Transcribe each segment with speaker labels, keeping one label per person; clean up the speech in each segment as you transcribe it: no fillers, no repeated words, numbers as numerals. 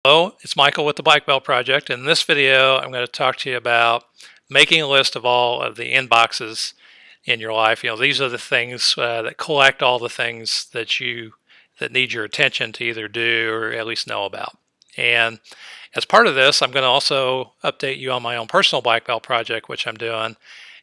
Speaker 1: Hello, it's Michael with the Black Belt Project. In this video, I'm going to talk to you about making a list of all of the inboxes in your life. These are the things that collect all the things that need your attention to either do or at least know about. And as part of this, I'm going to also update you on my own personal Black Belt project, which I'm doing.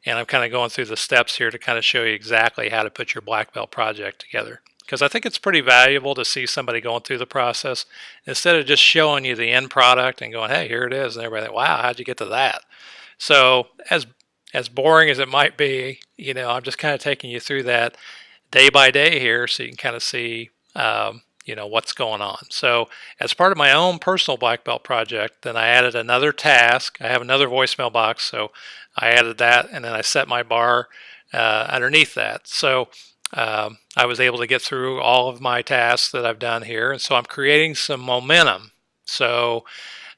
Speaker 1: And I'm kind of going through the steps here to kind of show you exactly how to put your Black Belt project together. Because I think it's pretty valuable to see somebody going through the process instead of just showing you the end product and going, hey, here it is. And everybody, wow, how'd you get to that? So as boring as it might be, I'm just kind of taking you through that day by day here so you can kind of see, what's going on. So as part of my own personal Black Belt project, then I added another task. I have another voicemail box, so I added that, and then I set my bar underneath that. So I was able to get through all of my tasks that I've done here, and so I'm creating some momentum. So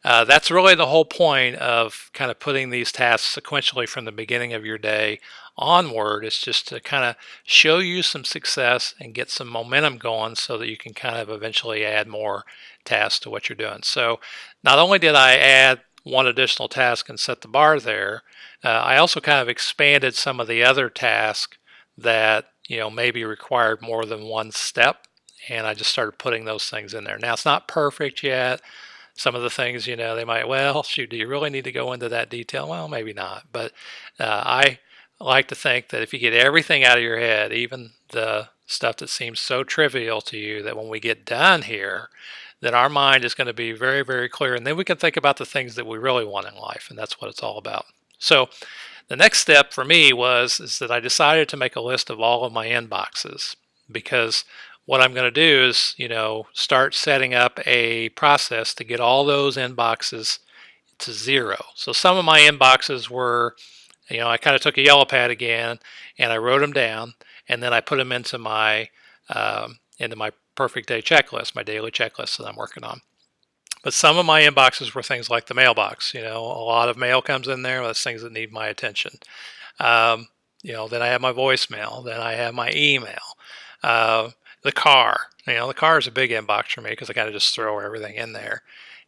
Speaker 1: that's really the whole point of kind of putting these tasks sequentially from the beginning of your day onward. Is just to kind of show you some success and get some momentum going so that you can kind of eventually add more tasks to what you're doing. So not only did I add one additional task and set the bar there, I also kind of expanded some of the other tasks that maybe required more than one step, and I just started putting those things in there. Now it's not perfect yet. Some of the things, they might, well, shoot, do you really need to go into that detail? Well, maybe not. But I like to think that if you get everything out of your head, even the stuff that seems so trivial to you, that when we get done here, that our mind is going to be very, very clear. And then we can think about the things that we really want in life. And that's what it's all about. So the next step for me is that I decided to make a list of all of my inboxes, because what I'm going to do is, start setting up a process to get all those inboxes to zero. So some of my inboxes were, I kind of took a yellow pad again and I wrote them down, and then I put them into my perfect day checklist, my daily checklist that I'm working on. But some of my inboxes were things like the mailbox. A lot of mail comes in there. That's things that need my attention. Then I have my voicemail. Then I have my email. The car. The car is a big inbox for me because I kind of just throw everything in there.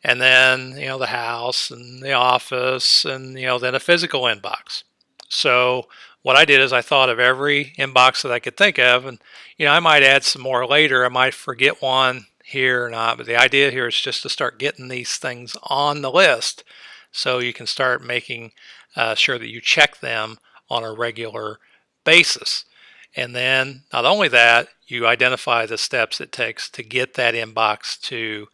Speaker 1: And then, the house and the office and, then a physical inbox. So what I did is I thought of every inbox that I could think of. And, I might add some more later. I might forget one here or not. But the idea here is just to start getting these things on the list so you can start making sure that you check them on a regular basis. And then not only that, you identify the steps it takes to get that inbox to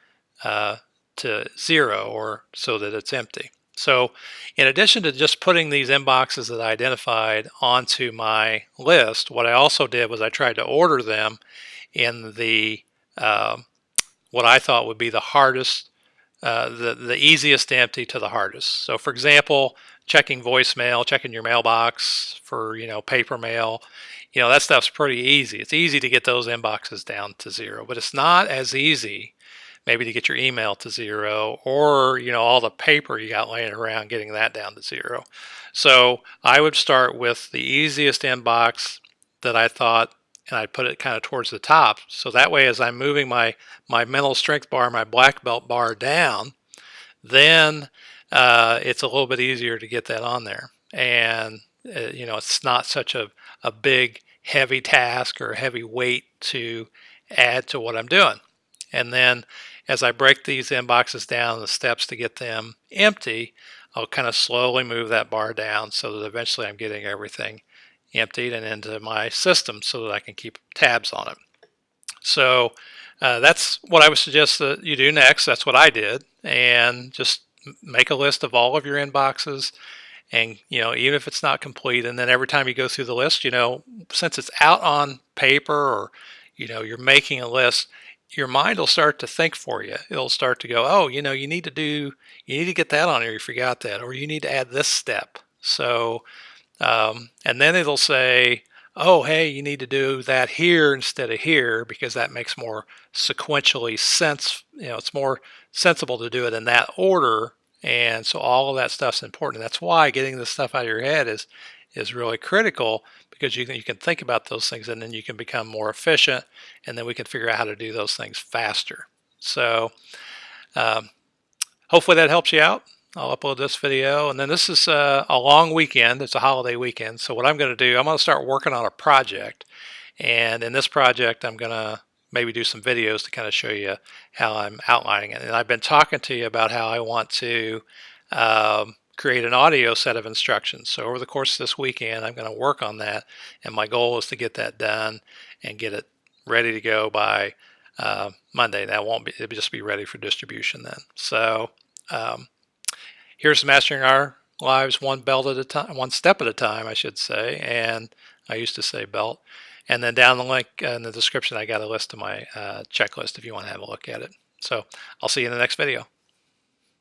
Speaker 1: zero, or so that it's empty. So in addition to just putting these inboxes that I identified onto my list, what I also did was I tried to order them in the what I thought would be the hardest, the easiest to empty to the hardest. So for example, checking voicemail, checking your mailbox for, paper mail, that stuff's pretty easy. It's easy to get those inboxes down to zero, but it's not as easy maybe to get your email to zero, or, all the paper you got laying around, getting that down to zero. So I would start with the easiest inbox that I thought, and I'd put it kind of towards the top. So that way, as I'm moving my mental strength bar, my black belt bar down, then it's a little bit easier to get that on there. And, it's not such a big, heavy task or heavy weight to add to what I'm doing. And then as I break these inboxes down, the steps to get them empty, I'll kind of slowly move that bar down so that eventually I'm getting everything emptied and into my system so that I can keep tabs on it. So that's what I would suggest that you do next. That's what I did. And just make a list of all of your inboxes. And, even if it's not complete, and then every time you go through the list, since it's out on paper, or, you're making a list, your mind will start to think for you. It'll start to go, oh, you need to get that on here. You forgot that, or you need to add this step. So, and then it'll say, oh, hey, you need to do that here instead of here, because that makes more sequentially sense. It's more sensible to do it in that order. And so all of that stuff's important. That's why getting this stuff out of your head is really critical, because you can think about those things, and then you can become more efficient, and then we can figure out how to do those things faster. So hopefully that helps you out. I'll upload this video, and then this is a long weekend. It's a holiday weekend, so what I'm going to do, I'm going to start working on a project, and in this project, I'm going to maybe do some videos to kind of show you how I'm outlining it. And I've been talking to you about how I want to create an audio set of instructions. So over the course of this weekend, I'm going to work on that, and my goal is to get that done and get it ready to go by Monday. That won't be; it'll just be ready for distribution then. So here's mastering our lives one belt at a time, one step at a time, I should say. And I used to say belt. And then down the link in the description, I got a list of my checklist if you want to have a look at it. So I'll see you in the next video.